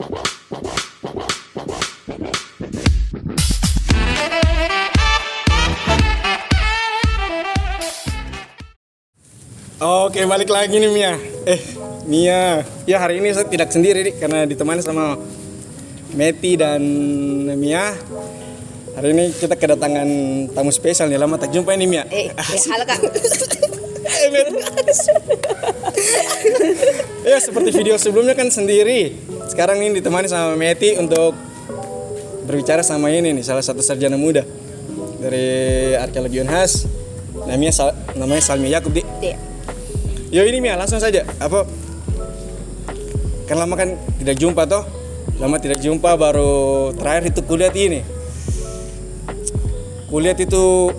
Oke, balik lagi nih Mia. Mia. Ya, hari ini saya tidak sendiri nih, karena ditemani sama Meti dan Mia. Hari ini kita kedatangan tamu spesial nih, lama tak jumpa ini Mia. Halo Kak. Ya, seperti video sebelumnya kan sendiri. Sekarang ini ditemani sama Meti untuk berbicara sama ini nih, salah satu sarjana muda dari Arkeologi Unhas. Namanya Salmi Yakub, Di. Yo ini Mia, langsung saja. Kan lama kan tidak jumpa toh. Lama tidak jumpa, baru terakhir itu kuliah ini. Kuliah itu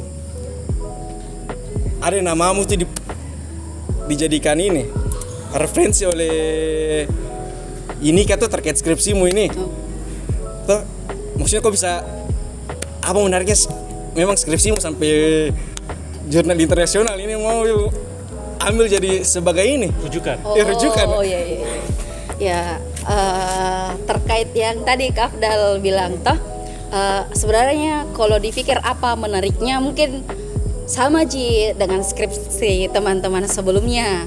ada namamu tuh dijadikan ini referensi oleh ini tuh terkait skripsimu ini. Toh, maksudnya kok bisa apa menariknya memang skripsimu sampai jurnal internasional ini mau ambil jadi sebagai ini rujukan. Rujukan. Ya, terkait yang tadi Kak Afdal bilang toh, sebenarnya kalau dipikir apa menariknya mungkin sama dengan skripsi teman-teman sebelumnya.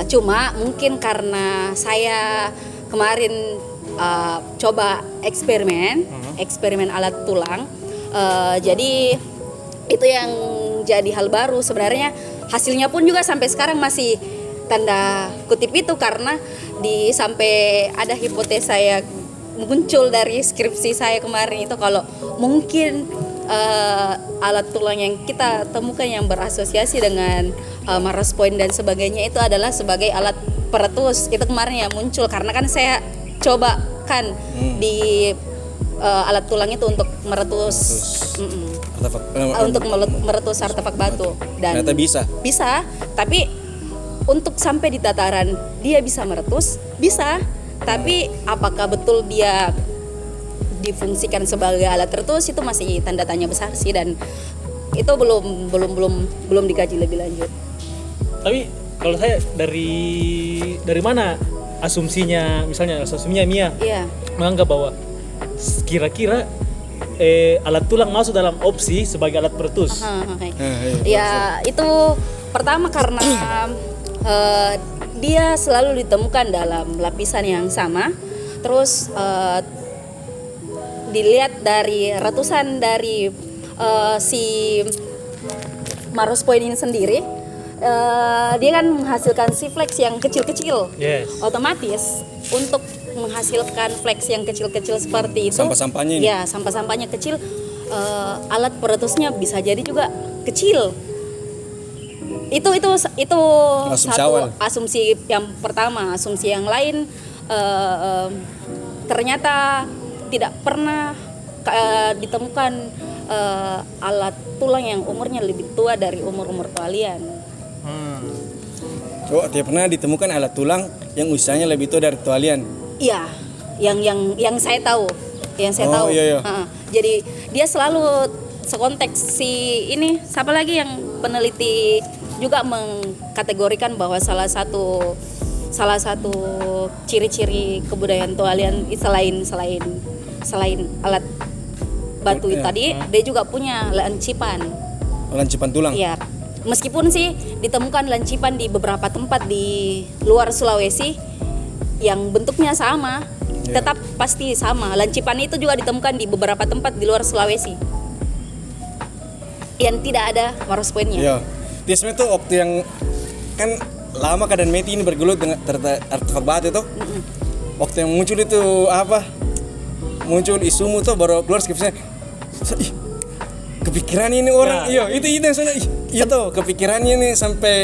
Cuma mungkin karena saya kemarin coba eksperimen alat tulang, jadi itu yang jadi hal baru sebenarnya. Hasilnya pun juga sampai sekarang masih tanda kutip itu, karena sampai ada hipotesa yang muncul dari skripsi saya kemarin itu kalau mungkin alat tulang yang kita temukan yang berasosiasi dengan Maros Point dan sebagainya itu adalah sebagai alat peretus. Itu kemarin yang muncul karena kan saya coba kan di alat tulang itu untuk meretus untuk meretus artefak batu, dan ternyata bisa, tapi untuk sampai di tataran dia bisa meretus bisa, tapi apakah betul dia difungsikan sebagai alat retus itu masih tanda tanya besar sih, dan itu belum dikaji lebih lanjut. Tapi kalau saya dari mana asumsinya, misalnya asumsinya Mia menganggap bahwa kira-kira alat tulang masuk dalam opsi sebagai alat peretus. Ya itu pertama karena dia selalu ditemukan dalam lapisan yang sama, terus dilihat dari ratusan dari si Maros Point ini sendiri, dia kan menghasilkan si flex yang kecil-kecil. Otomatis untuk menghasilkan flex yang kecil-kecil seperti itu, sampah-sampahnya ini. Ya, sampah-sampahnya kecil, alat peretusnya bisa jadi juga kecil. Itu satu asumsi yang pertama. Asumsi yang lain, ternyata tidak pernah ditemukan alat tulang yang umurnya lebih tua dari umur kalian. Tidak pernah ditemukan alat tulang yang usianya lebih tua dari tualian. Iya, yang saya tahu, tahu. Iya. Jadi dia selalu sekonteks si ini. Siapa lagi yang peneliti juga mengkategorikan bahwa salah satu ciri-ciri kebudayaan tualian selain alat batu tadi, dia juga punya lancipan tulang. Iya. Meskipun sih ditemukan lancipan di beberapa tempat di luar Sulawesi yang bentuknya sama, tetap pasti sama. Lancipan itu juga ditemukan di beberapa tempat di luar Sulawesi yang tidak ada Maros Point-nya. Iya. Sebenarnya tuh waktu yang kan lama keadaan Meti ini bergelut dengan artefak batu itu. Waktu yang muncul itu muncul isumu tuh baru keluar skripsinya. Kepikiran ini orang, itu yang sana, tuh kepikirannya nih sampai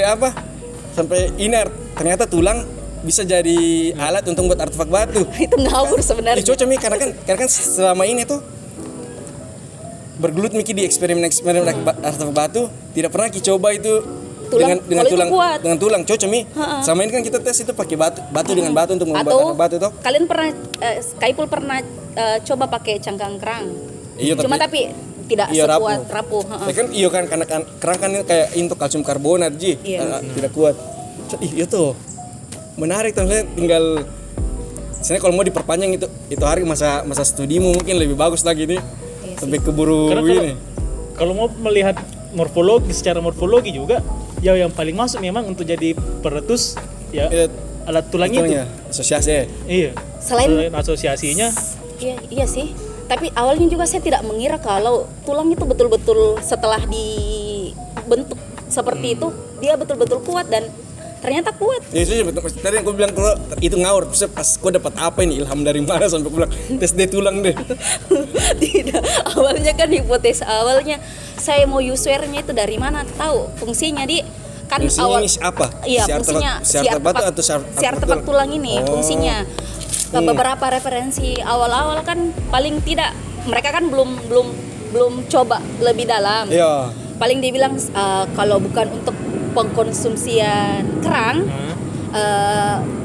ini ternyata tulang bisa jadi alat untuk buat artefak batu. Itu ngawur sebenarnya. Cocok nih karena kan selama ini tuh bergelut Miki di eksperimen artefak batu, tidak pernah coba itu dengan tulang cocok Mi. Sama ini kan kita tes itu pakai batu dengan batu untuk membuat artefak batu toh. Kalian pernah Kaipul pernah coba pakai cangkang kerang. Cuma tapi tidak sekuat rapuh. Kan karena kerang kan kayak untuk kalsium karbonat tidak kuat. Iya tuh menarik, tinggal Sebenarnya kalau mau diperpanjang itu hari masa studimu mungkin lebih bagus lagi nih. Sampai keburu Karena ini. kalau mau melihat morfologi, secara morfologi juga, ya yang paling masuk memang untuk jadi peretus ya Iya, alat tulang itu. itunya, asosiasi. Iya. Selain- asosiasinya, Iya sih. Tapi awalnya juga saya tidak mengira kalau tulang itu betul-betul setelah dibentuk seperti itu dia betul-betul kuat dan ternyata kuat. Ya itu betul. Tadi yang gue bilang kalau itu ngawur. Terus pas gue dapat apa ini ilham dari mana sampai gue bilang tes deh tulang deh. Tidak, awalnya kan hipotesa awalnya saya mau use-wear-nya itu dari mana tahu fungsinya di kan Fungsinya awal ini apa? Iya, Siar fungsinya tepat batu atau siar tepat tulang ini fungsinya. Beberapa referensi awal-awal kan paling tidak mereka kan belum coba lebih dalam. Iya. Paling dibilang kalau bukan untuk pengkonsumsian kerang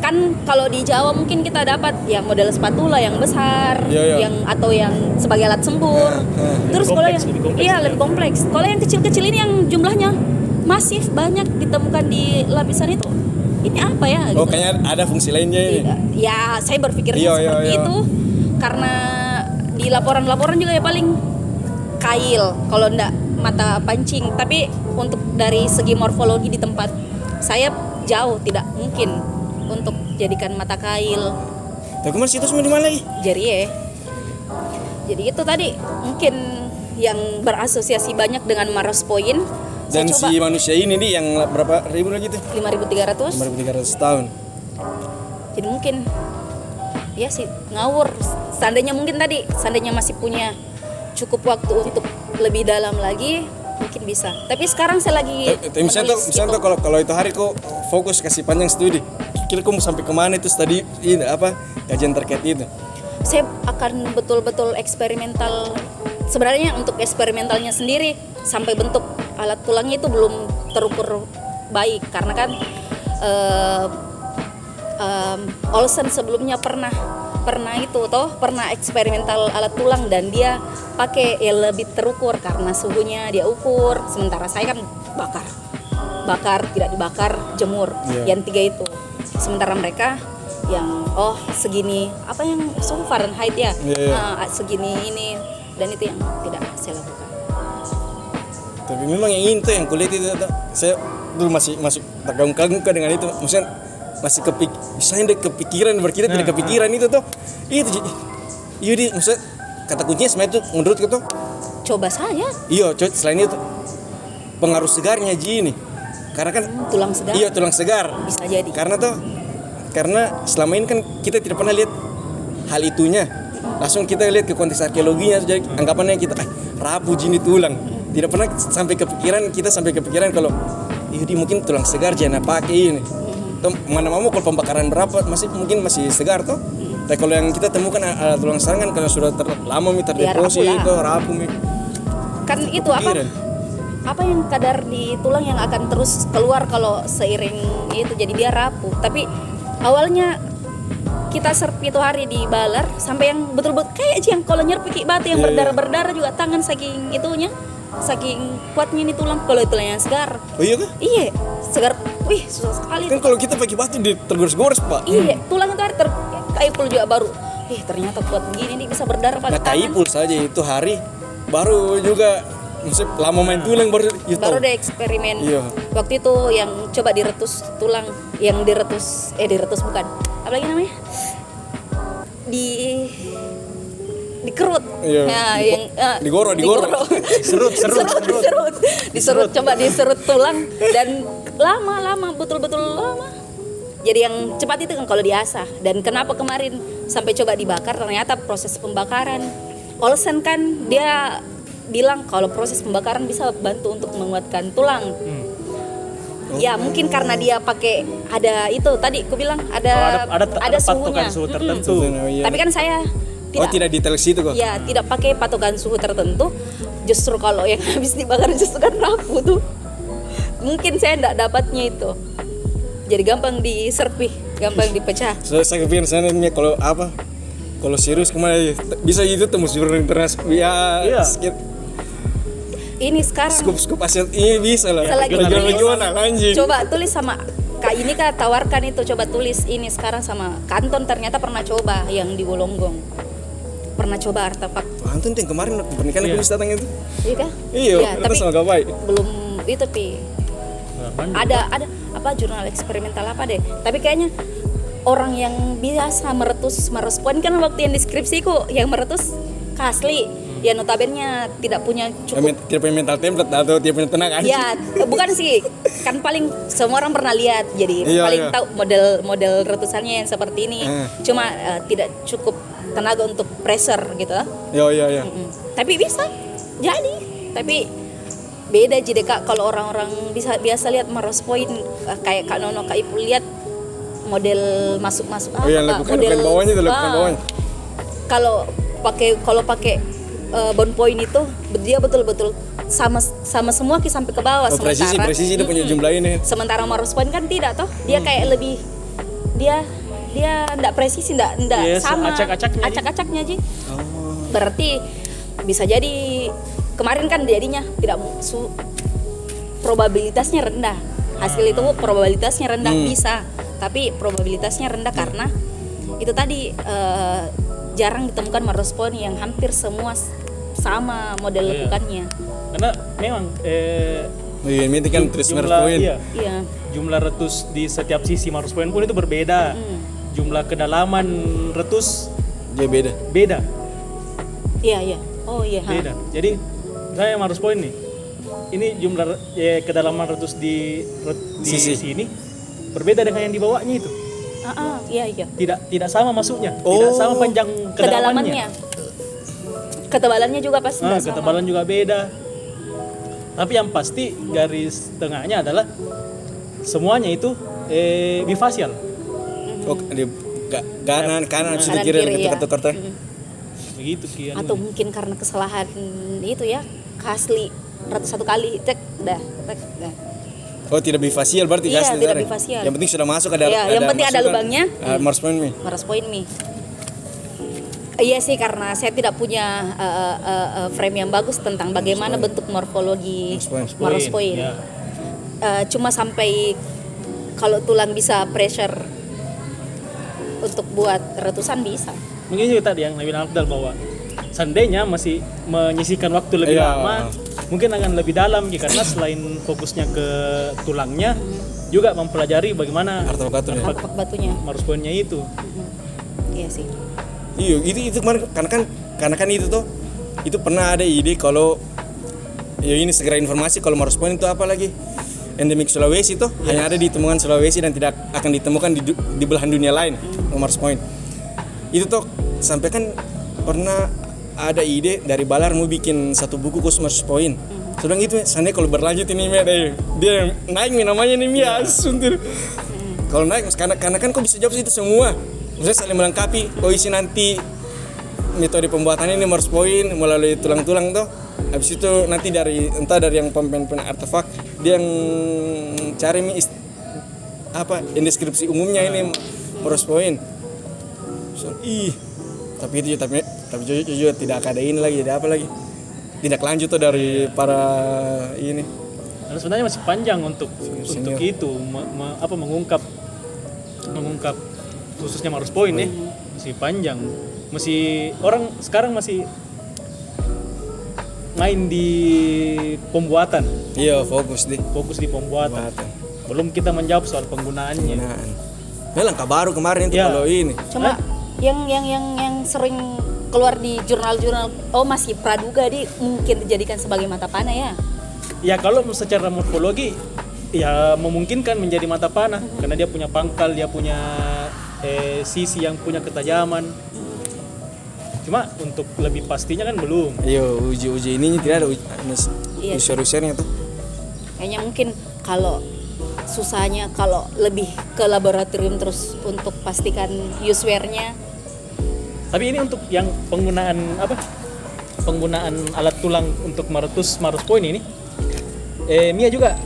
kan kalau di Jawa mungkin kita dapat yang model spatula yang besar, Iya. yang atau yang sebagai alat sembur. Terus kalau yang Lebih kompleks. iya lebih kompleks. Kalau yang kecil-kecil ini yang jumlahnya masif banyak ditemukan di lapisan itu. Ini apa ya? Oh, gitu. kayaknya ada fungsi lainnya ini. Ya, saya berpikirnya Iya, seperti iya. itu karena di laporan-laporan juga ya paling kail kalau enggak mata pancing. Tapi untuk dari segi morfologi di tempat saya jauh tidak mungkin untuk jadikan mata kail. Tapi kemarin situ semua di mana lagi? Jadi itu tadi mungkin yang berasosiasi banyak dengan Maros Point. Dan Saya coba si manusia ini nih yang berapa ribu lagi tuh? 5.300. 5.300 tahun. Jadi mungkin ya sih ngawur. Seandainya masih punya cukup waktu untuk lebih dalam lagi mungkin bisa. Tapi sekarang saya lagi Misalnya tuh kalau itu hari kok fokus kasih panjang studi. Kira kok mau sampai kemana itu tadi ini apa kajian terkait itu? saya akan betul-betul eksperimental. Sebenarnya untuk eksperimentalnya sendiri sampai bentuk alat tulangnya itu belum terukur baik karena kan Olsen sebelumnya pernah eksperimental alat tulang dan dia pakai yang lebih terukur karena suhunya dia ukur, sementara saya kan bakar tidak dibakar, jemur. Yeah. Yang 3 itu, sementara mereka yang segini apa yang suhu Fahrenheit ya. Yeah. Segini ini, dan itu yang tidak saya lakukan. Tapi memang yang itu yang kulihat itu saya dulu masih terganggu-ganggu dengan itu. Maksudnya masih kepikiran berkira tidak kepikiran itu tuh. Itu Yudi maksudnya kata kuncinya sebenarnya itu menurut tuh Coba saya iya selain itu pengaruh segarnya ini. Karena kan tulang segar. iya tulang segar. Bisa jadi. Karena selama ini kan kita tidak pernah lihat hal itunya. Langsung kita lihat ke konteks arkeologinya, jadi anggapannya kita rapuh jini tulang. Tidak pernah sampai kepikiran kalau ini mungkin tulang segar jangan pakai ini. Toh, mana mau kalau pembakaran berapa masih segar toh. Tapi kalau yang kita temukan tulang segar kan karena sudah lama terdeposit rapuh lah. itu rapuh. Kan itu apa yang kadar di tulang yang akan terus keluar kalau seiring itu jadi dia rapuh. Tapi awalnya kita serpi itu hari di baler sampai yang betul-betul kayak yang kalau nyerpiki batu yang berdarah-berdarah juga tangan saking itunya, saking kuatnya ini tulang. Kalau tulang yang segar. Oh iya kah? Iya, segar. Wih, susah sekali. Kan kalau kita pakai batu tergores-gores, Pak. Iya, tulang itu hari kaipul juga baru. Ternyata kuat begini nih bisa berdarah pada Nah, tangan. kaipul saja itu hari baru juga maksudnya lama main tulang baru Baru deh eksperimen. Iya. Waktu itu yang coba diretus tulang, yang diretus bukan. Apalagi namanya? Dikerut. Iya. Nah, Digoro. Diserut. Coba diserut tulang dan lama betul-betul lama. Jadi yang cepat itu kan kalau diasah. Dan kenapa kemarin sampai coba dibakar, ternyata proses pembakaran. Olsen kan dia bilang kalau proses pembakaran bisa bantu untuk menguatkan tulang. Ya mungkin karena dia pakai ada itu tadi aku bilang ada suhunya. patokan suhu tertentu. Tapi kan saya tidak detail situ kok. Ya, tidak pakai patokan suhu tertentu. Justru kalau yang habis dibakar justru kan rapuh tuh. Mungkin saya enggak dapatnya itu. Jadi gampang diserpih, gampang dipecah. Saya kepikir sana kalau serius kemana bisa itu tembus jurnal internasional Iya. Ini sekarang skup aset ini bisa lah. Selagi Regional anjing. coba tulis sama Kak ini Kak tawarkan itu coba tulis ini sekarang sama Kanton, ternyata pernah coba yang di Wolonggong. Pernah coba artefak. Anton tuh yang kemarin pernikahan aku bisa datang itu. Iya Kak? Iya, tapi sama Gapai. belum itu Pi. Ada apa jurnal eksperimental apa deh. Tapi kayaknya orang yang biasa merespon kan waktu yang deskripsiku yang meretus Kasli. Ya notabene tidak punya cukup Tidak punya mental template atau tidak punya tenaga. ya bukan sih, kan paling semua orang pernah lihat, jadi paling tahu model retusannya yang seperti ini. Cuma tidak cukup tenaga untuk pressure gitu. Iya. Tapi bisa jadi, tapi beda jadi Kak kalau orang-orang biasa lihat Maros Point kayak Kak Nono, Kak Ipul lihat model masuk-masuk apa model bawahnya itu bawahnya. Kalau pakai bond point itu dia betul-betul sama semua sampai ke bawah. Presisi dia punya jumlah ini. Sementara Maros Point kan tidak toh, dia kayak lebih dia enggak presisi, enggak sama acak-acaknya Ji. Berarti bisa jadi kemarin kan jadinya tidak probabilitasnya rendah. Hasil itu probabilitasnya rendah bisa, tapi probabilitasnya rendah karena itu tadi jarang ditemukan Maros Point yang hampir semua sama model lekukannya. Karena memang ini kan terus Maros Point. Iya. Jumlah retus di setiap sisi Maros Point pun itu berbeda. Jumlah kedalaman retus dia beda. Iya. Oh iya. Beda. Jadi saya Maros Point nih. Ini jumlah kedalaman retus di sini berbeda dengan yang di bawahnya itu. Iya. Tidak sama masuknya. Tidak sama panjang kedalamannya. Ketebalannya juga pasti sama. Ketebalan juga beda. Tapi yang pasti garis tengahnya adalah semuanya itu bifasial. Kanan kiri ketuk-ketuk. Begitu Kian. Atau mungkin karena kesalahan itu ya, Kasli satu kali tek dah. Oh, tidak bifasial berarti Iya, tidak bifasial. Yang penting sudah masuk ada. Yang penting ada lubangnya. Maros Point mi. Iya sih, karena saya tidak punya frame yang bagus tentang bagaimana bentuk morfologi Maros Point. Ya. Cuma sampai kalau tulang bisa pressure untuk buat retusan bisa. Mungkin juga tadi yang Nabi Afdal bahwa seandainya masih menyisihkan waktu lebih lama, mungkin akan lebih dalam karena selain fokusnya ke tulangnya, juga mempelajari bagaimana artefak batunya. Maros Point-nya itu. Iya sih. Iya, itu kemarin karena kan itu tuh itu pernah ada ide kalau ya ini segera informasi kalau Maros Point itu apa lagi endemik Sulawesi tuh hanya ada ditemukan Sulawesi dan tidak akan ditemukan di belahan dunia lain. Maros Point itu tuh sampai kan pernah ada ide dari Balar mau bikin satu buku khusus Maros Point. Sedang itu seandainya kalau berlanjut ini dia naik namanya nih Mia suntir. Kalau naik karena kan kok bisa jawab itu semua. Maksudnya saling melengkapi. Isi nanti metode pembuatannya ini Maros Point melalui tulang-tulang tuh. Habis itu nanti entah dari yang pempen artefak dia yang cari yang deskripsi umumnya ini Maros Point. So, tapi jujur tidak ada ini lagi, ada apa lagi? Tidak lanjut tuh dari para ini. Karena sebenarnya masih panjang untuk itu mengungkap khususnya Maros Point ya. Masih panjang. Orang sekarang masih main di pembuatan. Iya, fokus di pembuatan. Belum kita menjawab soal penggunaannya. Langkah baru kemarin itu kalau ini. Cuma yang sering keluar di jurnal-jurnal masih praduga mungkin dijadikan sebagai mata panah ya. Ya kalau secara morfologi ya memungkinkan menjadi mata panah karena dia punya pangkal, dia punya sisi yang punya ketajaman. Cuma untuk lebih pastinya kan belum. Iya, uji ininya tidak ada uji-ujiannya tuh. Kayaknya mungkin kalau susahnya kalau lebih ke laboratorium terus untuk pastikan useware-nya. Tapi ini untuk yang penggunaan alat tulang untuk Maros Point ini, Mia juga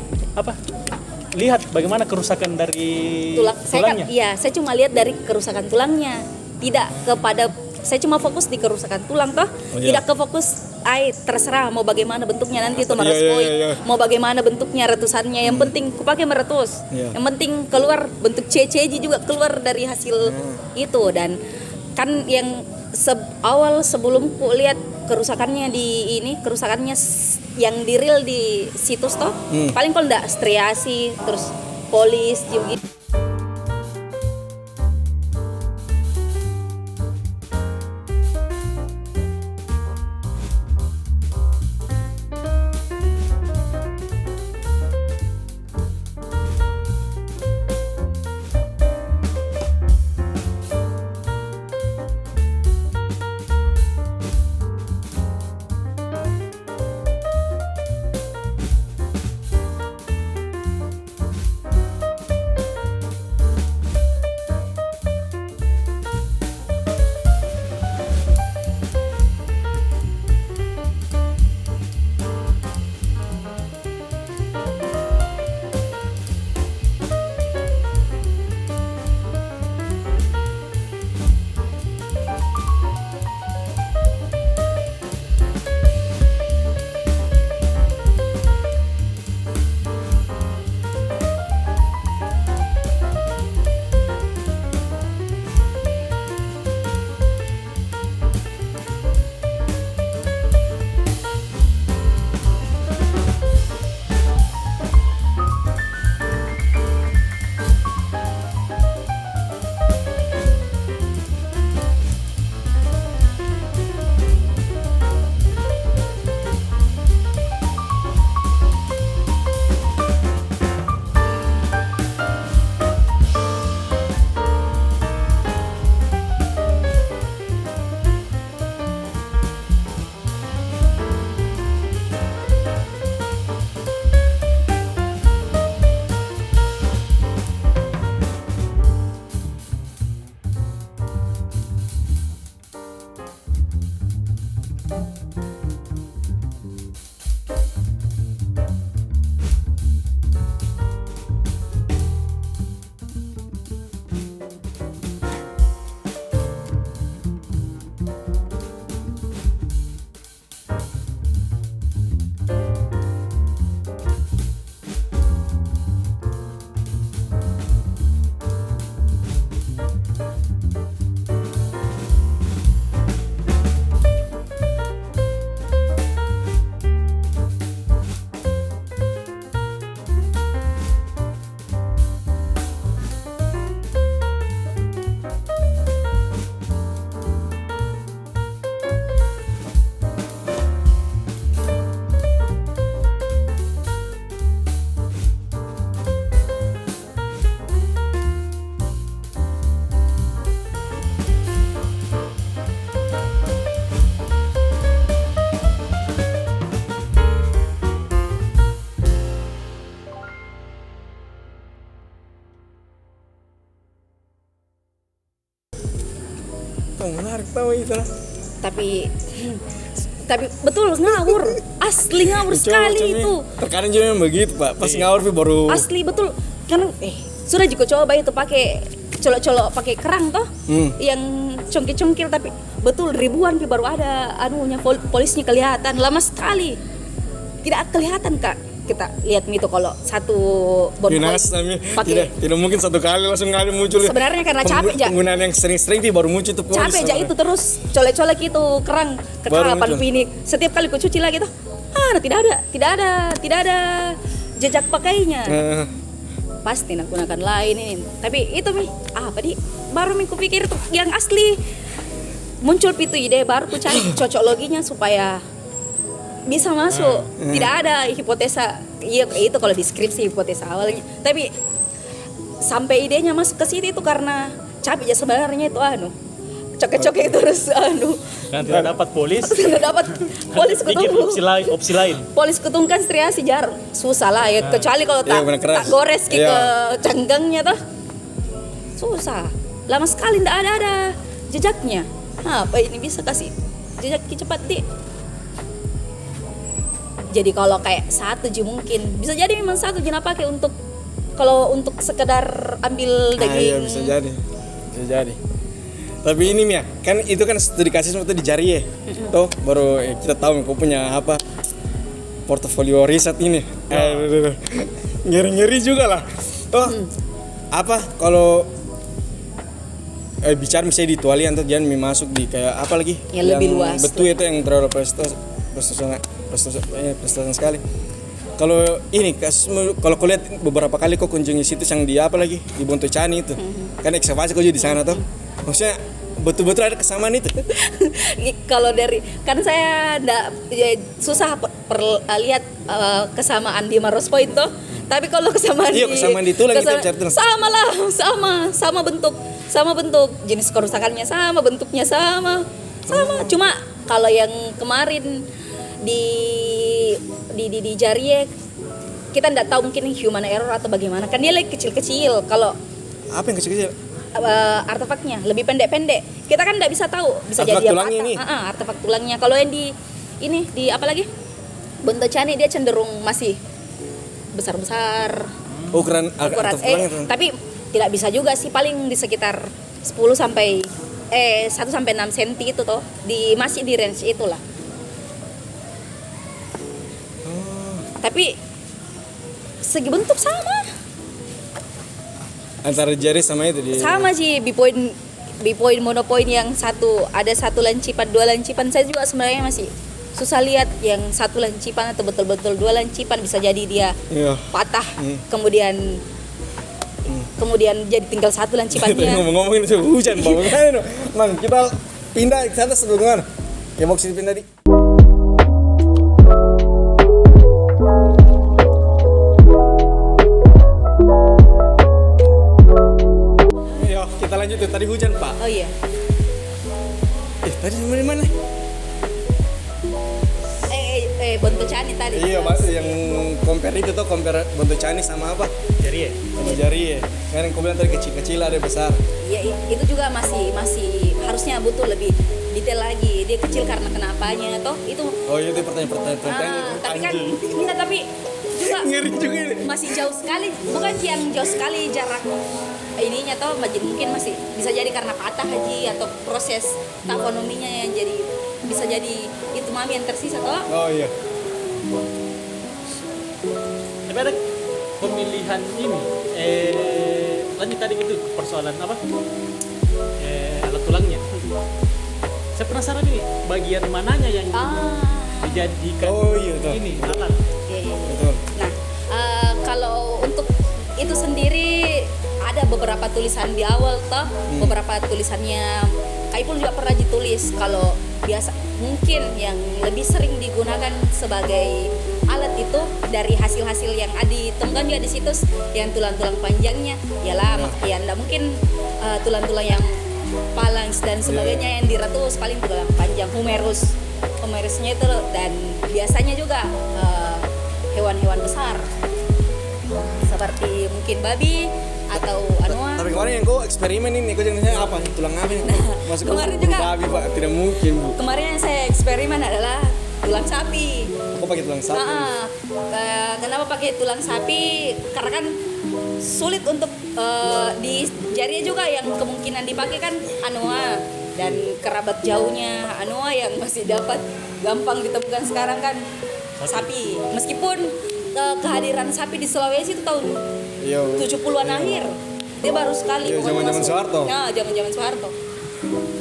lihat bagaimana kerusakan dari tulangnya. Saya cuma lihat dari kerusakan tulangnya, tidak kepada saya cuma fokus di kerusakan tulang toh, tidak ke fokus terserah mau bagaimana bentuknya nanti itu meraspoi, mau bagaimana bentuknya retusannya, yang penting kupakai meretus, yang penting keluar bentuk CCJ juga keluar dari hasil itu. Dan kan yang awal sebelum ku lihat kerusakannya yang di real di situs toh, paling kalau enggak striasi terus polis gitu. Menarik tahu itu lah. Tapi betul ngawur, asli ngawur sekali itu. Terkadang juga memang begitu Pak, pas ngawur baru. Asli betul, karena sudah juga coba itu pakai colok-colok pakai kerang toh, yang congkil-congkil, tapi betul ribuan baru ada anunya polisnya kelihatan lama sekali, tidak kelihatan Kak. Kita lihat itu kalau satu Yunas pakai tidak mungkin satu kali langsung kali muncul. Sebenarnya karena capek aja. Penggunaan yang sering-sering baru muncul itu polis. Capek aja itu terus colek-colek itu kerang ini. Setiap kali ku cuci lagi tuh, tidak ada jejak pakainya. Pasti nak gunakan lain ini. Tapi itu apa di baru ku pikir itu yang asli. Muncul itu ide baru ku cari cocok loginya supaya bisa masuk. Tidak ada hipotesa. Iya itu kalau deskripsi hipotesa awalnya. Tapi sampai idenya masuk ke situ itu karena capek ya sebenarnya itu cokek-cokek terus kan tidak dapat polis. Tidak dapat polis ketemu. Opsi lain. Polis ketemu kan striasi jar susah lah ya, kecuali kalau tak gores ke canggangnya tuh susah. Lama sekali tidak ada jejaknya. Apa ini bisa kasih jejak cepat di. Jadi kalau kayak satu aja mungkin bisa jadi memang satu aja pakai untuk kalau untuk sekedar ambil daging. Iya bisa jadi. Tapi ini Mia, kan itu kan studi kasus itu di jari ya. Toh baru kita tahu kau punya apa portofolio riset ini. Ngeri-ngeri juga lah. Toh apa kalau bicara misalnya di tualian atau jangan masuk di kayak apa lagi? Yang lebih luas. Betul itu yang terlalu prestasi sekali. Kalau ini kalau kau lihat beberapa kali kau kunjungi situs yang di apa lagi di Bontocani itu, kan ekskavasi kau juga di sana tuh. Maksudnya betul-betul ada kesamaan itu. Kalau dari kan saya susah lihat kesamaan di Maros Point tuh. Tapi kalau kesamaan kesamaan di tulang itu sama lah, sama bentuk, jenis kerusakannya sama, bentuknya sama. Cuma kalau yang kemarin di Jarie kita tidak tahu mungkin human error atau bagaimana, kan dia lagi kecil-kecil. Kalau apa yang kecil-kecil? Artefaknya lebih pendek-pendek, kita kan tidak bisa tahu, bisa artefak jadi tulangnya ini. Artefak tulangnya. Kalau yang di apa lagi Bontocani dia cenderung masih besar-besar Ukuran tapi tidak bisa juga sih, paling di sekitar 1 sampai 6 cm itu toh, masih di range itulah. Tapi segi bentuk sama antara jari sama itu sama sih. B-point monopoint yang satu ada satu lancipan, 2 lancipan, saya juga sebenarnya masih susah lihat yang satu lancipan atau betul-betul 2 lancipan, bisa jadi dia patah kemudian jadi tinggal satu lancipannya. Ngomong-ngomongin hujan bawang man, kita pindah ke atas sebelum ya mau sini pindah di. Kita lanjut tadi hujan Pak. Oh iya. Tadi dari mana? Bontocani tadi. Iya mas, yang compare itu tuh compare Bontocani sama apa? Jari ya? Sama jari ya. Kan yang kau bilang tadi kecil-kecil ada besar. Iya, itu juga masih harusnya butuh lebih detail lagi. Dia kecil karena kenapanya toh itu. Oh iya itu pertanyaan. Tapi kan tapi juga ngeri juga ini. Masih jauh sekali, bukan yang jauh sekali jarak ininya toh, mungkin masih bisa jadi karena patah haji atau proses takonominya yang jadi bisa jadi itu mami yang tersisa toh. Oh iya. Tapi ada pemilihan ini lanjut tadi itu persoalan apa alat tulangnya. Saya penasaran ini bagian mananya yang dijadikan ini alat. Iya. Betul. Nah kalau untuk itu sendiri ada beberapa tulisan di awal toh, beberapa tulisannya Kaipul juga pernah ditulis. Kalau biasa mungkin yang lebih sering digunakan sebagai alat itu dari hasil-hasil yang ditemukan juga di situs yang tulang-tulang panjangnya ialah ya enggak mungkin tulang-tulang yang phalanx dan sebagainya yang diratus, paling tulang panjang humerusnya itu, dan biasanya juga hewan-hewan besar seperti mungkin babi atau anoa. Tapi kemarin yang kau eksperimen ini, kau jangan apa tulang apa ini? Masuk kemarin juga babi Pak, tidak mungkin Bu. Kemarin yang saya eksperimen adalah tulang sapi. Aku pakai tulang sapi. Kenapa pakai tulang sapi? Karena kan sulit untuk di jari juga yang kemungkinan dipakai kan anoa, dan kerabat jauhnya anoa yang masih dapat gampang ditemukan sekarang kan sapi. Meskipun kehadiran sapi di Sulawesi itu tahun 70-an akhir. Dia baru sekali. Zaman-zaman Soeharto. Nah, zaman-zaman Soeharto.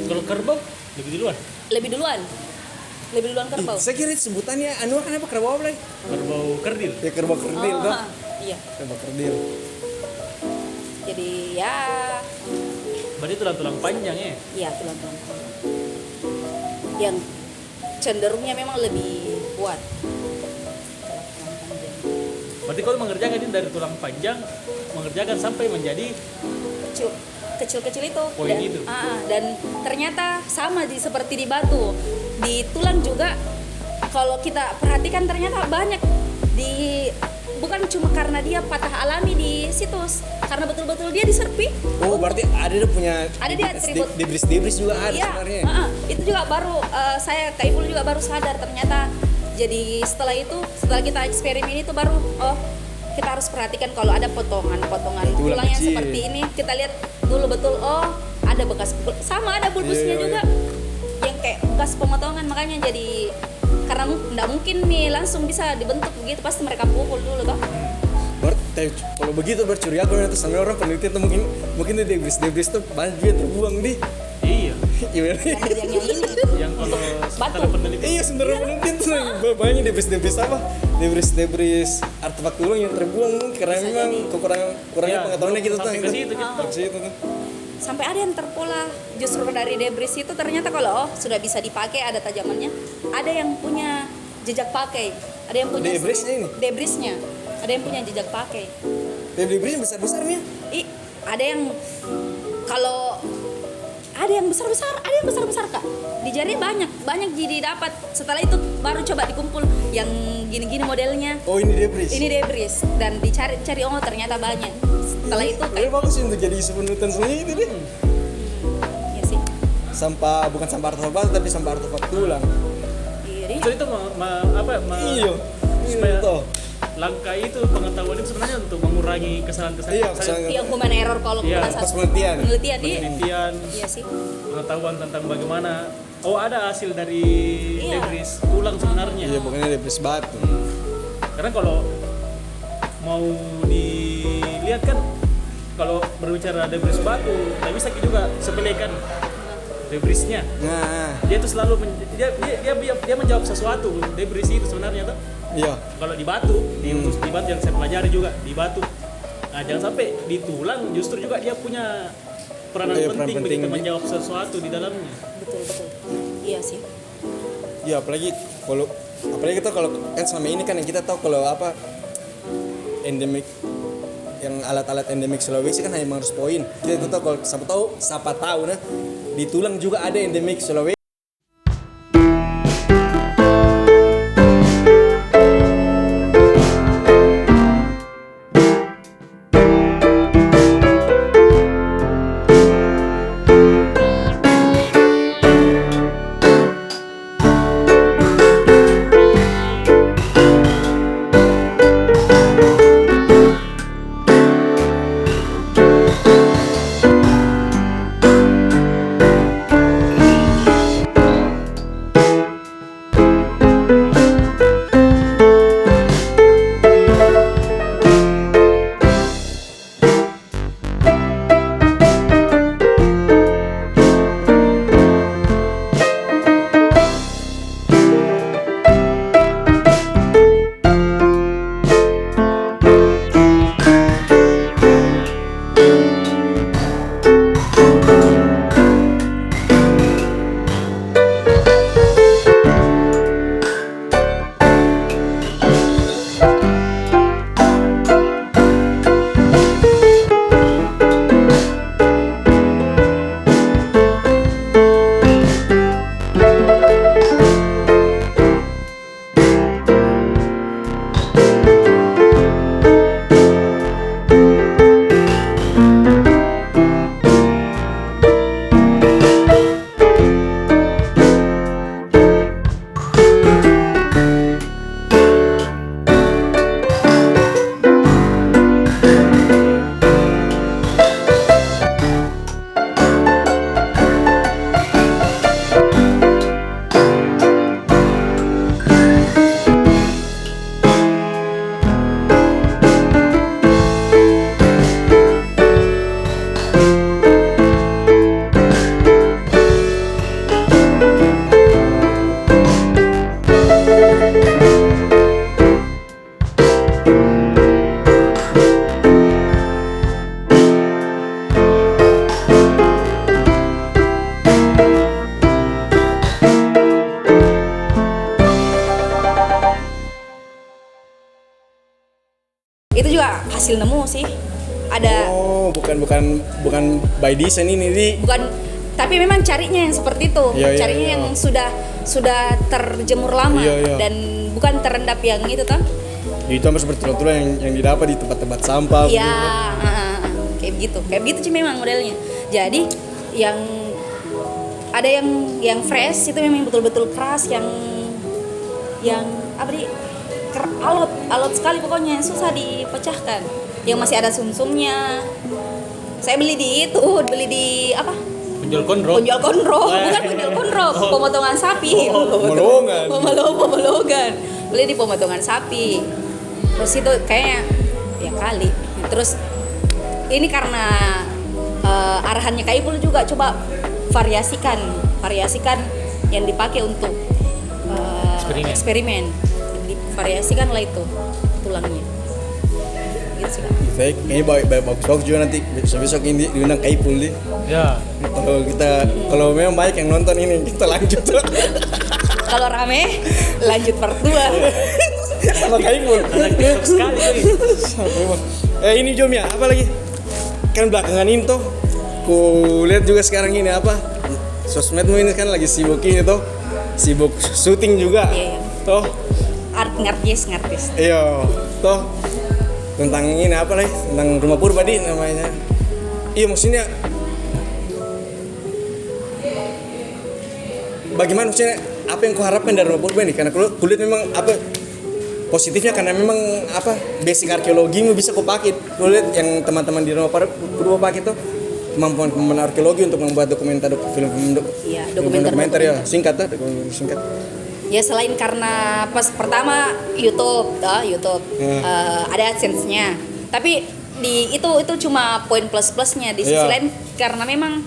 Kalau kerbau lebih duluan. Lebih duluan kerbau. Saya kira sebutannya anu kan apa, kerbau apa lagi? Kerbau kerdil. Ya kerbau kerdil toh. Iya. Kerbau kerdil. Jadi ya. Berarti tulang-tulang panjang ya? Iya, tulang-tulang panjang. Yang cenderungnya memang lebih kuat. Berarti kalau mengerjakan ini dari tulang panjang, mengerjakan sampai menjadi kecil-kecil itu. Poin itu. Dan ternyata sama seperti di batu, di tulang juga. Kalau kita perhatikan ternyata banyak bukan cuma karena dia patah alami di situs, karena betul-betul dia diserpi. Oh, berarti ada dia atribut debris juga ada sebenarnya. Itu juga baru Kaipul juga baru sadar ternyata. Jadi setelah kita eksperimen itu baru kita harus perhatikan kalau ada potongan tulang yang seperti ini, kita lihat dulu betul ada ada bekas sama ada bulbusnya juga yang kayak bekas pemotongan, makanya jadi karena nggak mungkin nih langsung bisa dibentuk begitu, pasti mereka pukul dulu toh. Kalau begitu bercuriga aku nanti sama orang peneliti tuh mungkin tuh debris tuh banyak juga terbuang di. Iya. Gimana? yang ini Yang kalau batu. peneliti. Iya sebenarnya peneliti tuh banyak debris apa? Debris artefak tulang yang terbuang karena memang kurangnya pengetahuannya gitu tuh. Sampai ke situ gitu. Ke situ tuh. Sampai ada yang terpola justru dari debris itu, ternyata kalau sudah bisa dipakai ada tajamannya, ada yang punya jejak pakai, ada yang punya debrisnya ada yang punya jejak pakai. Debrisnya besar nih. Ada yang kalau ada yang besar Kak. Di jari banyak jadi dapat. Setelah itu baru coba dikumpul yang gini-gini modelnya. Oh, ini debris. Ini debris dan dicari oh ternyata banyak. Setelah itu kayak bagus sih untuk jadi isu penulisan semuanya itu deh. Iya sih. Bukan sampah artefak batu tapi sampah artefak tulang. Iya. So itu Iya. Supaya Itu. langkah itu pengetahuan itu sebenarnya untuk mengurangi kesalahan-kesalahan. Iya, kesalahan. Yang human error kalau Iya, pas penelitian. Penelitian. Iya sih. Pengetahuan tentang bagaimana ada hasil dari Iya. debris tulang sebenarnya. Iya, bukannya debris batu. Karena kalau mau dilihat kan, kalau berbicara debris batu, tak bisa juga sepelekan debrisnya. Nah, Dia tuh selalu dia menjawab sesuatu. Debris itu sebenarnya tuh. iya. Kalau di batu, di batu yang saya pelajari juga di batu. Nah, jangan sampai di tulang justru juga dia punya peranan Iya, peran penting penting begitu menjawab sesuatu di dalamnya. Betul. Iya sih. Iya, apalagi kita kalau kan selama ini kan yang kita tahu kalau apa endemik yang alat-alat endemik Sulawesi kan hanya harus poin. Kita tahu kalau siapa tahu nah di tulang juga ada endemik Sulawesi. Itu juga hasil nemu sih. Ada bukan by design ini di. bukan, tapi memang carinya yang seperti itu. Carinya yang sudah terjemur lama dan bukan terendap yang itu toh. Itu hampir seperti tulang yang didapat di tempat-tempat sampah. Iya, kayak begitu sih memang modelnya. Jadi yang ada yang fresh itu memang betul-betul keras, yang apa di alot sekali pokoknya, susah dipecahkan. Yang masih ada sumsumnya. Saya beli di apa? Penjual kondro. Penjual kondro, bukan penjual kondro, pemotongan sapi. Pemotongan. Beli di pemotongan sapi. Terus itu kayaknya ya kali. Terus ini karena arahannya Kak Ipul juga coba variasikan yang dipakai untuk eksperimen. Variasikanlah itu tulangnya. Gitu sih Kak. Baik, ini bagus juga nanti besok ini diundang Kak Ipul nih. Ya. Kalau memang banyak yang nonton ini kita lanjut. Kalau rame lanjut part 2. Sama Kak Ipul. Anak sekali tuh. Ini Jom ya, apa lagi? Kan belakangan ini tuh, ku lihat juga sekarang ini apa? Sosmedmu ini kan lagi sibuk ini tuh, sibuk syuting juga. Iya. Toh. Ngartis. Iya, toh tentang ini apa lagi? Tentang rumah purba di namanya. Iya maksudnya bagaimana maksudnya apa yang kau harapkan dari rumah purba ini? Karena kulihat memang apa positifnya karena memang apa basic arkeologi bisa kau pakai. Kulihat yang teman-teman di rumah purba pakai tuh kemampuan arkeologi untuk membuat dokumenter ya singkat. Ya selain karena pas pertama YouTube ada AdSense-nya. Tapi itu cuma poin plus-plusnya di sisi lain karena memang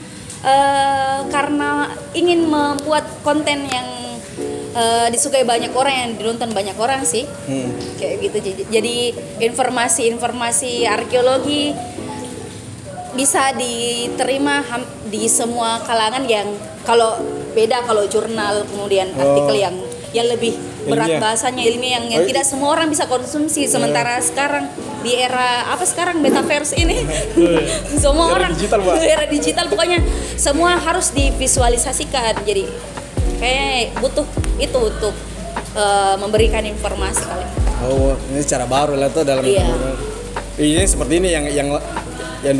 karena ingin membuat konten yang disukai banyak orang, yang ditonton banyak orang sih. Kayak gitu. Jadi informasi arkeologi bisa diterima di semua kalangan yang kalau jurnal kemudian artikel yang lebih berat bahasanya ilmiah yang tidak semua orang bisa konsumsi. Sementara sekarang di era metaverse ini semua orang era digital pokoknya semua harus divisualisasikan. Jadi kayak butuh itu untuk memberikan informasi kali. Oh, ini cara baru lah tuh dalam ini seperti ini yang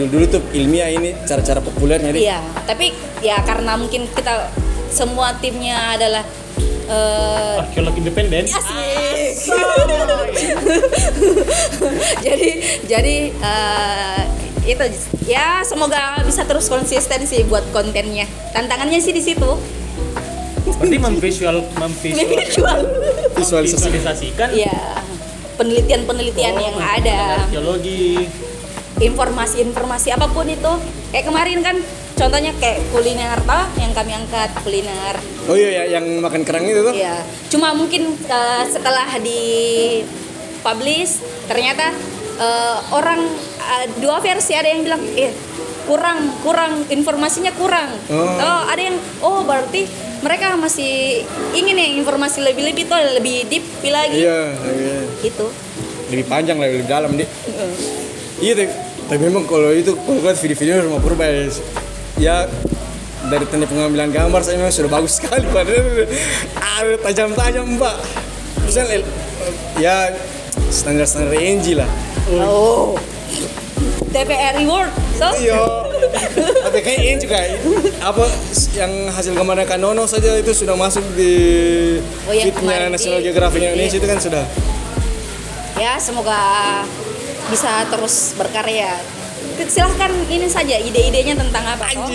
dulu tuh ilmiah ini cara-cara populernya nih. Iya, tapi ya karena mungkin kita semua timnya adalah arkeolog independen. Asik. jadi itu ya semoga bisa terus konsisten sih buat kontennya. Tantangannya sih di situ. Berarti memvisualisasikan ya penelitian yang ada. Arkeologi. Informasi apapun itu. Kayak kemarin kan contohnya kayak kuliner yang kami angkat kuliner. Oh iya yang makan kerang itu tuh. Iya. Cuma mungkin setelah di publish ternyata orang dua versi, ada yang bilang kurang informasinya kurang. Ada yang berarti mereka masih ingin informasi lebih tuh lebih deep lagi. Iya. Gitu. Lebih panjang lebih dalam nih. Iya deh. Tapi memang kalau lihat video-video rumah purba ya dari teknik pengambilan gambar saya memang sudah bagus sekali padahal ada tajam-tajam Pak. Misalnya ya standar NG lah. Oh. DPR Reward. Iya. Tapi kayak ini juga apa yang hasil gambarnya Kanono saja itu sudah masuk di feed-nya National Geographic Indonesia itu kan sudah. Ya semoga bisa terus berkarya. Silahkan ini saja ide-idenya tentang apa toh.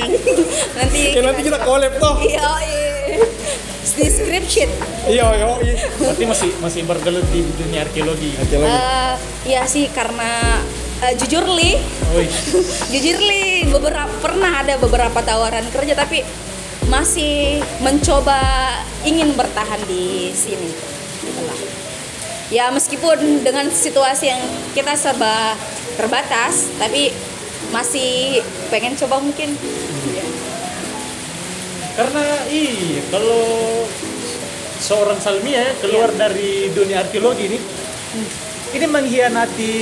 nanti kita collab toh. Iya. Description. Iya. Berarti masih bergelut di dunia arkeologi. Ya sih karena jujur li pernah ada beberapa tawaran kerja tapi masih mencoba ingin bertahan di sini. Ya meskipun dengan situasi yang kita serba terbatas, tapi masih pengen coba mungkin. Karena kalau seorang Salmia keluar dari dunia arkeologi ini mengkhianati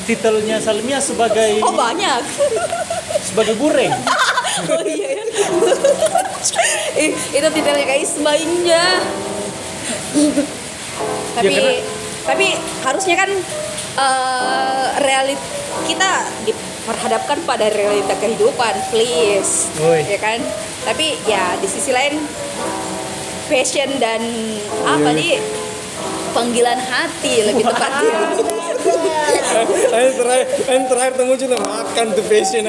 titelnya Salmia sebagai banyak sebagai bureng. Oh iya. Itu titelnya kayak Ismailnya. Tapi harusnya kan kita diperhadapkan pada realita kehidupan, please. Ya kan? Tapi ya di sisi lain passion dan panggilan hati lebih tepatnya. Yang terakhir temu cuma makan tuh passion.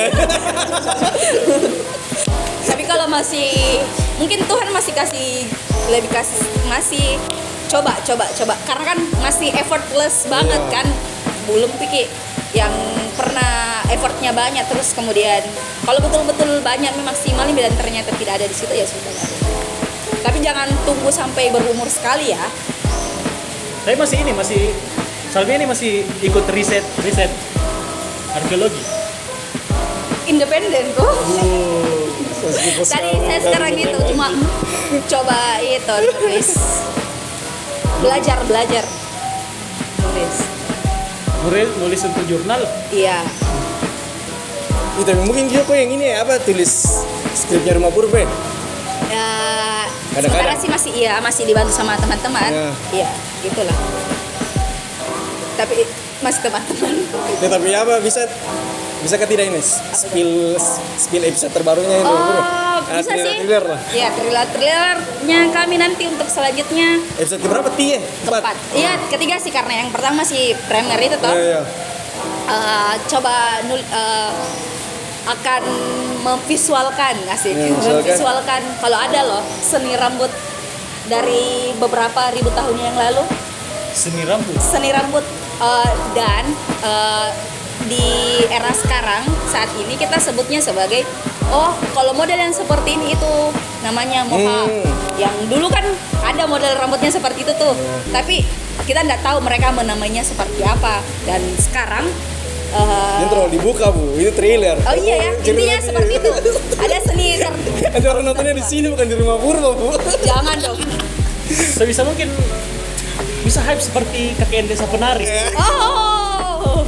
Tapi kalau masih mungkin Tuhan masih masih coba karena kan masih effortless banget kan, belum pikir yang pernah effortnya banyak terus kemudian kalau betul-betul banyak memaksimalin dan ternyata tidak ada di situ ya sudah. Tapi jangan tunggu sampai berumur sekali ya. Tapi masih Salvi ini masih ikut riset arkeologi. Independen kok. Tadi saya sekarang itu cuma coba itu nulis. Belajar Nulis untuk jurnal. Iya. Itu mungkin dia kok yang ini apa tulis skripnya Rumah Purba. Ya, Kadang-kadang. sebenarnya sih masih dibantu sama teman-teman. Iya, gitulah. Tapi masih teman-teman. Ya, tapi apa bisa ke tidak ini spill episode terbarunya itu Bisa sih. trailer lah. Iya, trailernya kami nanti untuk selanjutnya Episode keberapa Ti ya? keempat. Iya, ketiga sih karena yang pertama masih premier itu toh. Iya. Coba akan memvisualkan asik. Ya, Memvisualkan kalau ada loh seni rambut dari beberapa ribu tahun yang lalu. Seni rambut. Dan di era sekarang saat ini kita sebutnya sebagai kalau model yang seperti ini itu namanya mohawk. Yang dulu kan ada model rambutnya seperti itu tuh, tapi kita nggak tahu mereka menamainya seperti apa. Dan sekarang Ini terlalu dibuka Bu, itu trailer. oh iya ya, intinya seperti itu. Ada seni Ada orang nontonnya di sini bukan di Rumah Purba Bu. jangan dong. Sebisa mungkin bisa hype seperti KKN Desa Penari. Oh.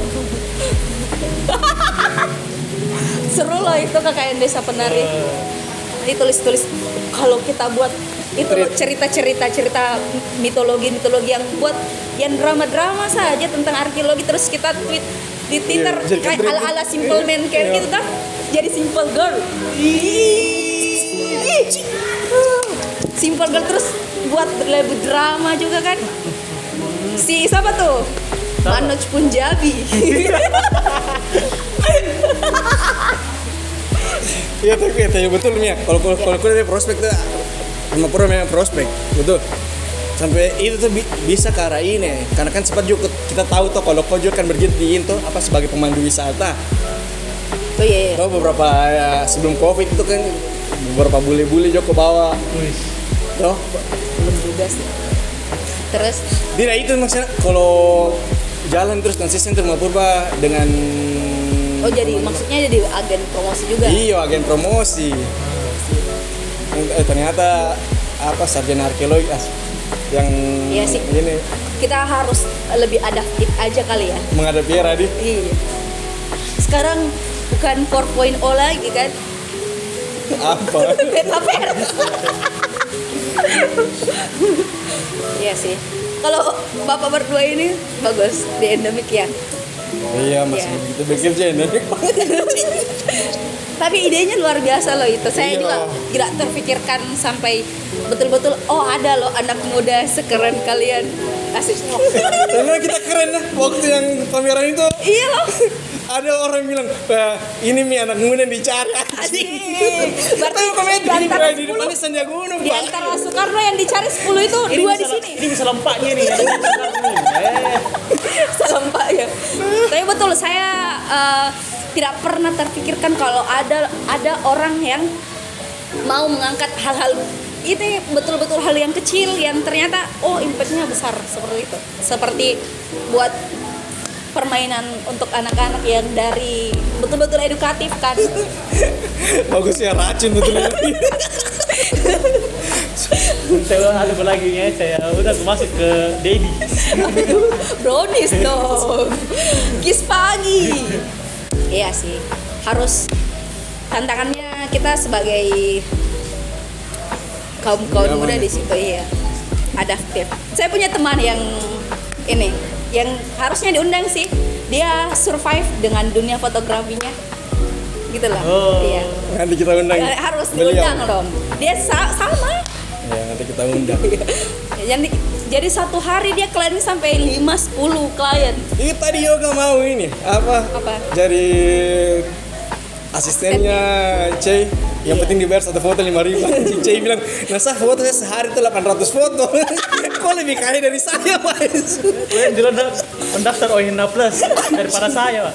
Seru loh itu KKN Desa Penari. Nanti tulis kalau kita buat itu loh, cerita mitologi yang buat yang drama saja tentang arkeologi terus kita tweet di Twitter jadi kayak trending. ala-ala simple man kayak gitu kan. Jadi simple girl. Simple girl terus buat lebih drama juga kan. Si siapa tuh? Manoj Punjabi. Iya tapi betul nih ya. Kalau dari prospek tuh Rumah Purba memang prospek, betul. Sampai itu tuh bisa ke arah ini, karena kan sempat juga kita tahu tuh kalau Kojo kan berjit di itu apa sebagai pemandu wisata. Oh iya. Tahu beberapa sebelum Covid itu kan beberapa bule-bule juga ke bawah. Tuh. Belum juga sih. Terus Tidak itu maksudnya kalau jalan terus konsisten tuh Rumah Purba dengan jadi maksudnya jadi agen promosi juga. Iya, agen promosi. Ternyata apa sarjana arkeologi yang Iya sih. ini Kita harus lebih adaptif aja kali ya. menghadapi era di Iya. Sekarang bukan 4.0 lagi kan. apa? Metaverse. Iya sih. Kalau Bapak berdua ini bagus di endemik ya. Iya, masih Iya. begitu bekerja ini. Tapi idenya luar biasa loh itu. Saya Iya. juga tidak terpikirkan sampai betul-betul ada loh anak muda sekeren kalian. Asik. Karena kita keren lah waktu yang pameran itu. Iya loh. Ada orang bilang, ini mi anak muda yang dicari. Asik. Berarti Berarti komen di antara di depannya Sandiaga Uno, di Pak. antara Soekarno yang dicari 10 itu dua di sini. Ini bisa lempaknya nih. Salah ya. Tapi betul saya tidak pernah terpikirkan kalau ada orang yang mau mengangkat hal-hal itu betul-betul hal yang kecil yang ternyata impactnya besar seperti itu. Seperti buat permainan untuk anak-anak yang dari betul-betul edukatif kan. Bagus ya, racun betul. Saya ada lagi ya, saya udah masuk ke daily. Brownies dong. Kiss pagi. Iya sih. Harus tantangannya kita sebagai kaum muda di situ ya. Adaptif. Saya punya teman yang ini yang harusnya diundang sih. Dia survive dengan dunia fotografinya. Gitu lah. Iya. Nanti kita undang. Harus beliau. diundang dong. Dia sama. Ya, nanti kita undang. Jadi Jadi satu hari dia klien sampai 5-10 klien. Ini tadi yoga mau ini apa? Jadi asistennya Cey. Yang penting dibayar satu foto 5.000. Cey bilang, "Nasa foto saya sehari itu 800 foto." Kok lebih kaya dari saya, Mas? Kalian dulu pendaftar OINH Plus daripada saya, Pak.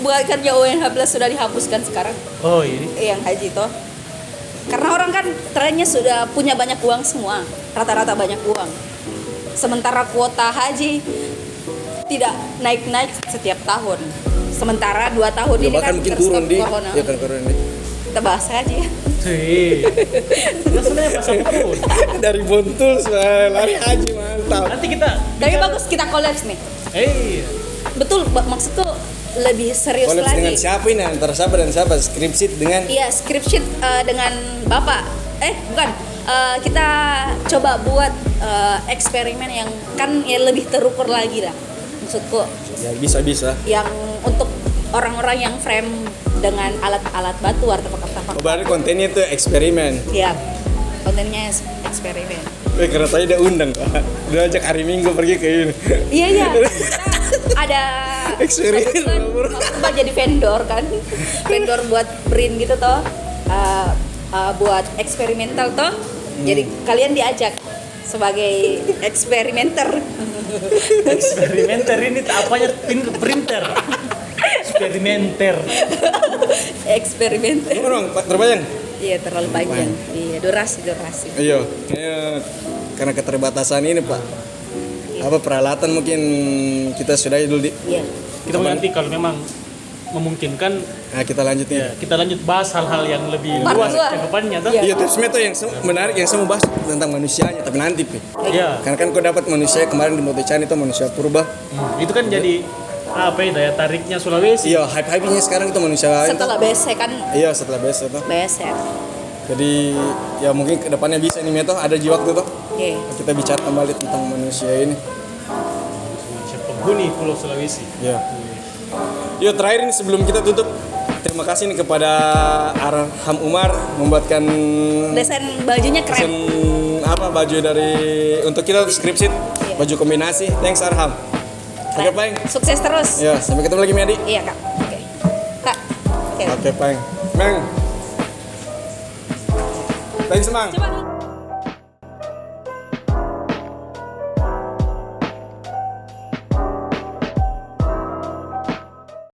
Bukannya UNH Plus sudah dihapuskan sekarang? Oh, ini. Yang haji toh. Karena orang kan trennya sudah punya banyak uang semua, rata-rata banyak uang. Sementara kuota haji tidak naik-naik setiap tahun. Sementara 2 tahun Ya, ini bahkan kan mungkin turun di. corona. Ya kan turun di. Kita bahas aja ya. Sih. Nah, sebenarnya pas pun. Dari Bontul lari haji mantap. Nanti kita Tapi bagus kita kolaps nih. Betul, maksud tuh lebih serius Kolaps lagi. dengan siapa ini? Antara siapa dan siapa? Skripsi dengan Iya, script sheet dengan Bapak. Bukan. Kita coba buat eksperimen yang kan ya lebih terukur lagi lah. Maksudku ya bisa. yang untuk orang-orang yang frame dengan alat-alat batu artefak-artefak. Oh, berarti kontennya itu eksperimen. Iya. Kontennya eksperimen. Karena tadi udah undang, Pak. Udah ajak hari Minggu pergi ke ini. Iya. Kita ada Eksperimen. Mbak jadi vendor kan. Vendor buat print gitu toh. Buat eksperimental toh. Jadi kalian diajak sebagai eksperimenter. Eksperimenter ini apanya printer. Eksperimenter. Orang Pak terbayang. Iya terlalu panjang. Iya durasi. Iya, karena keterbatasan ini Pak. Apa peralatan mungkin kita sudahi dulu di. Iya. Kita mau nanti kalau memang memungkinkan Nah, kita lanjut nih. ya, kita lanjut bahas hal-hal yang lebih Part luas dua. ke depannya toh. Iya. Iya, terus itu yang menarik yang saya mau bahas tentang manusianya, tapi nanti Pi. Iya. Karena kan kau dapat manusia kemarin di Motochan itu manusia purba. Itu kan jadi apa ya daya tariknya Sulawesi. Iya, hype-nya sekarang itu manusia Setelah BSC kan Iya, setelah besok tuh. BSC. Jadi ya mungkin kedepannya bisa nih Meto, ada di waktu tuh. Oke. Kita bicara kembali tentang manusia ini. Penghuni Pulau Sulawesi. Ya. Yo terakhir ini sebelum kita tutup, terima kasih nih kepada Arham Umar membuatkan Desain bajunya desain keren. apa baju dari untuk kita skripsi baju kombinasi. Thanks Arham. Oke, Peng. Sukses terus. Ya, sampai ketemu lagi Medi. Iya, Kak. Oke. Kak. Oke. Oke, Peng. Meng. Thanks, Mang. Coba nih.